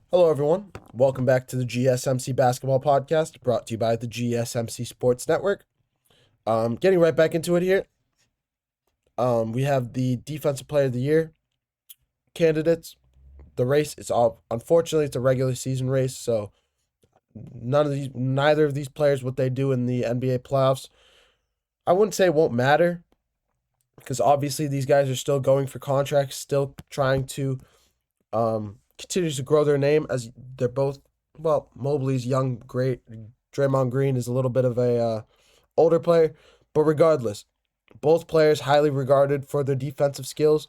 Hello, everyone. Welcome back to the GSMC Basketball Podcast, brought to you by the GSMC Sports Network. Getting right back into it here. We have the Defensive Player of the Year candidates. The race is all unfortunately it's a regular season race, so neither of these players, what they do in the NBA playoffs, I wouldn't say it won't matter, because obviously these guys are still going for contracts, still trying to continue to grow their name, as they're both, well, Mobley's young, great. Draymond Green is a little bit of a older player, but regardless, both players highly regarded for their defensive skills,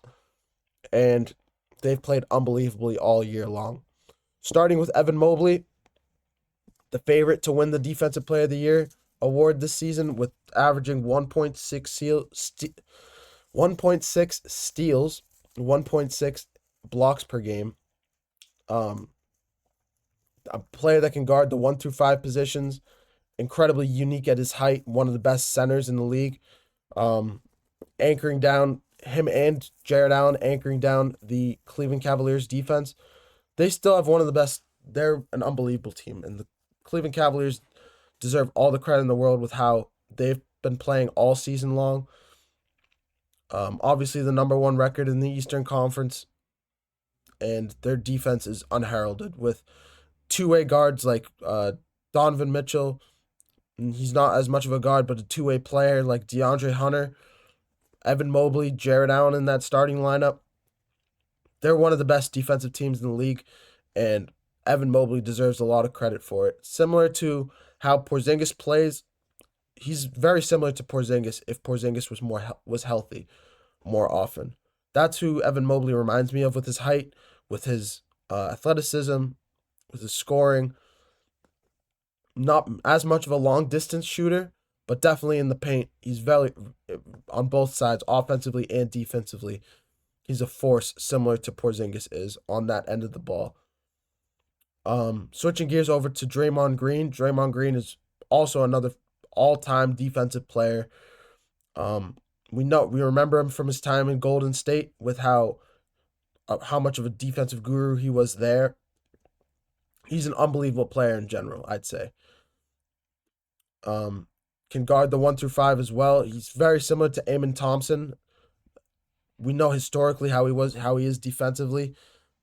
and they've played unbelievably all year long. Starting with Evan Mobley, the favorite to win the Defensive Player of the Year award this season, with averaging 1.6 steals, 1.6 blocks per game. A player that can guard the 1 through 5 positions, incredibly unique at his height, one of the best centers in the league. Anchoring down him and Jared Allen, anchoring down the Cleveland Cavaliers defense. They still have one of the best. They're an unbelievable team, and the Cleveland Cavaliers deserve all the credit in the world with how they've been playing all season long. Obviously, the number one record in the Eastern Conference, and their defense is unheralded with two-way guards like Donovan Mitchell. He's not as much of a guard, but a two-way player like DeAndre Hunter, Evan Mobley, Jared Allen in that starting lineup. They're one of the best defensive teams in the league, and Evan Mobley deserves a lot of credit for it. Similar to how Porzingis plays, he's very similar to Porzingis if Porzingis was healthy more often. That's who Evan Mobley reminds me of, with his height, with his athleticism, with his scoring. Not as much of a long distance shooter, but definitely in the paint. He's very, on both sides, offensively and defensively. He's a force similar to Porzingis is on that end of the ball. Switching gears over to Draymond Green. Draymond Green is also another all-time defensive player. We remember him from his time in Golden State, with how much of a defensive guru he was there. He's an unbelievable player in general, I'd say. Can guard the 1 through 5 as well. He's very similar to Amen Thompson. We know historically how he is defensively,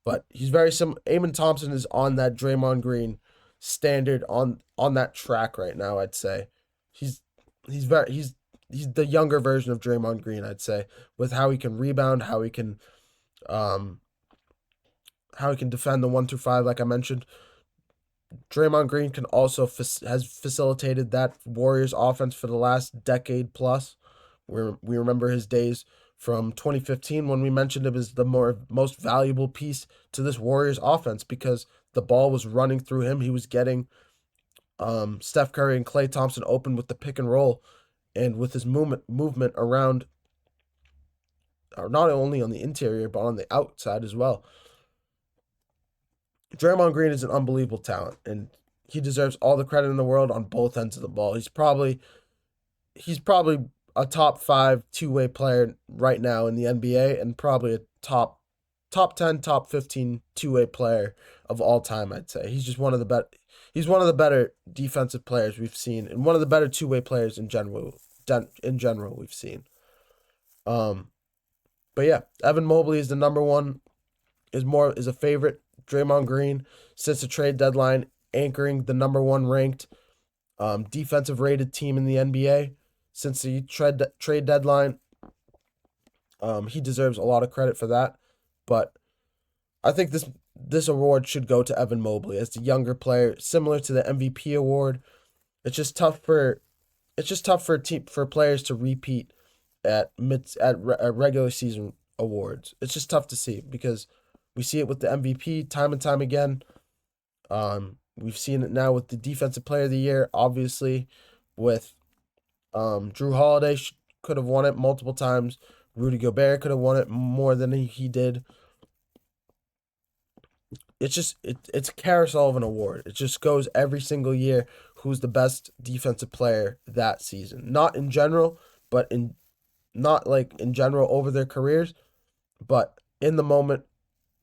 but he's very similar. Amen Thompson is on that Draymond Green standard, on that track right now, I'd say. He's the younger version of Draymond Green, I'd say, with how he can rebound, how he can defend the 1 through 5, like I mentioned. Draymond Green can also has facilitated that Warriors offense for the last decade plus. We remember his days from 2015 when we mentioned him as the most valuable piece to this Warriors offense, because the ball was running through him. He was getting Steph Curry and Klay Thompson open with the pick and roll, and with his movement around, not only on the interior but on the outside as well. Draymond Green is an unbelievable talent, and he deserves all the credit in the world on both ends of the ball. He's probably a top 5 two-way player right now in the NBA, and probably a top 10, top 15 two-way player of all time, I'd say. He's just one of the better. He's one of the better defensive players we've seen, and one of the better two-way players in general. We've seen. But yeah, Evan Mobley is the number one. Is a favorite. Draymond Green, since the trade deadline, anchoring the number one ranked defensive rated team in the NBA since the trade deadline. He deserves a lot of credit for that, but I think this award should go to Evan Mobley as the younger player, similar to the MVP award. It's just tough for players to repeat at regular season awards. It's just tough to see, because we see it with the MVP time and time again. We've seen it now with the Defensive Player of the Year, obviously, with Drew Holiday could have won it multiple times. Rudy Gobert could have won it more than he did. It's a carousel of an award. It just goes every single year who's the best defensive player that season. Not in general, but not like in general over their careers, but in the moment,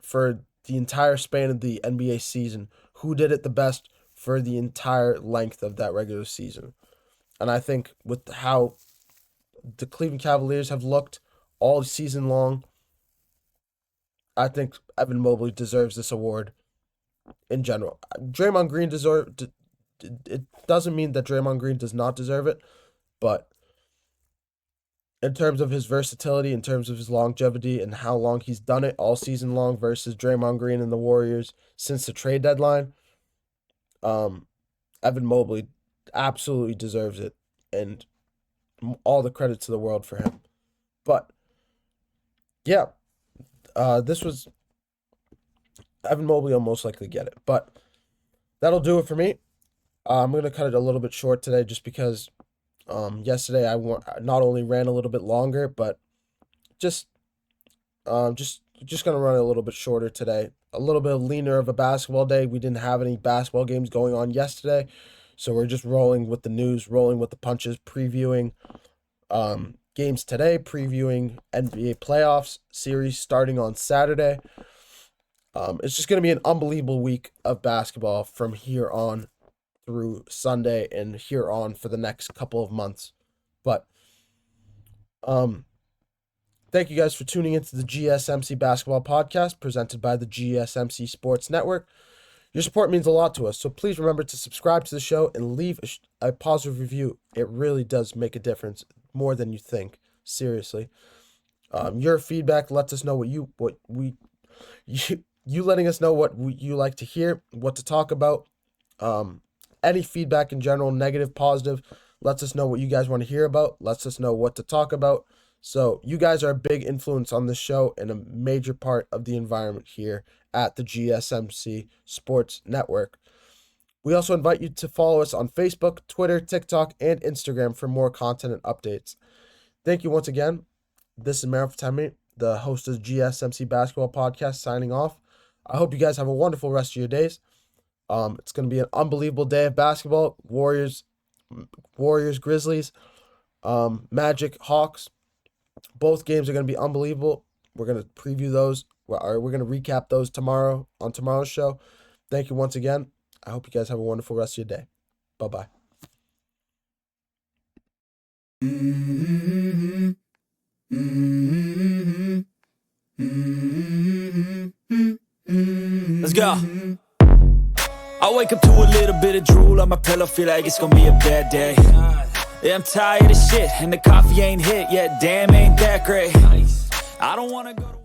for the entire span of the NBA season, who did it the best for the entire length of that regular season. And I think with how the Cleveland Cavaliers have looked all season long, I think Evan Mobley deserves this award in general. Draymond Green deserved it. Doesn't mean that Draymond Green does not deserve it, but in terms of his versatility, in terms of his longevity and how long he's done it all season long versus Draymond Green and the Warriors since the trade deadline, Evan Mobley absolutely deserves it, and all the credit to the world for him. But yeah, this was Evan Mobley will most likely get it. But that'll do it for me. I'm going to cut it a little bit short today just because yesterday I not only ran a little bit longer, but just going to run a little bit shorter today. A little bit leaner of a basketball day. We didn't have any basketball games going on yesterday, so we're just rolling with the news, rolling with the punches, previewing games today, previewing NBA playoffs series starting on Saturday. It's just going to be an unbelievable week of basketball from here on through Sunday and here on for the next couple of months. But thank you guys for tuning into the GSMC Basketball Podcast presented by the GSMC Sports Network. Your support means a lot to us, so please remember to subscribe to the show and leave a positive review. It really does make a difference, more than you think. Seriously. Your feedback lets us know you letting us know what you like to hear, what to talk about. Any feedback in general, negative, positive, lets us know what you guys want to hear about, lets us know what to talk about. So you guys are a big influence on this show and a major part of the environment here at the GSMC Sports Network. We also invite you to follow us on Facebook, Twitter, TikTok, and Instagram for more content and updates. Thank you once again. This is Meryl Fatemi, the host of the GSMC Basketball Podcast, signing off. I hope you guys have a wonderful rest of your days. It's going to be an unbelievable day of basketball. Warriors, Grizzlies, Magic, Hawks. Both games are going to be unbelievable. We're going to preview those. We're going to recap those tomorrow on tomorrow's show. Thank you once again. I hope you guys have a wonderful rest of your day. Bye-bye. Let's go. I wake up to a little bit of drool on my pillow, feel like it's gonna be a bad day. Yeah, I'm tired of shit, and the coffee ain't hit yet, damn, ain't that great. I don't wanna go to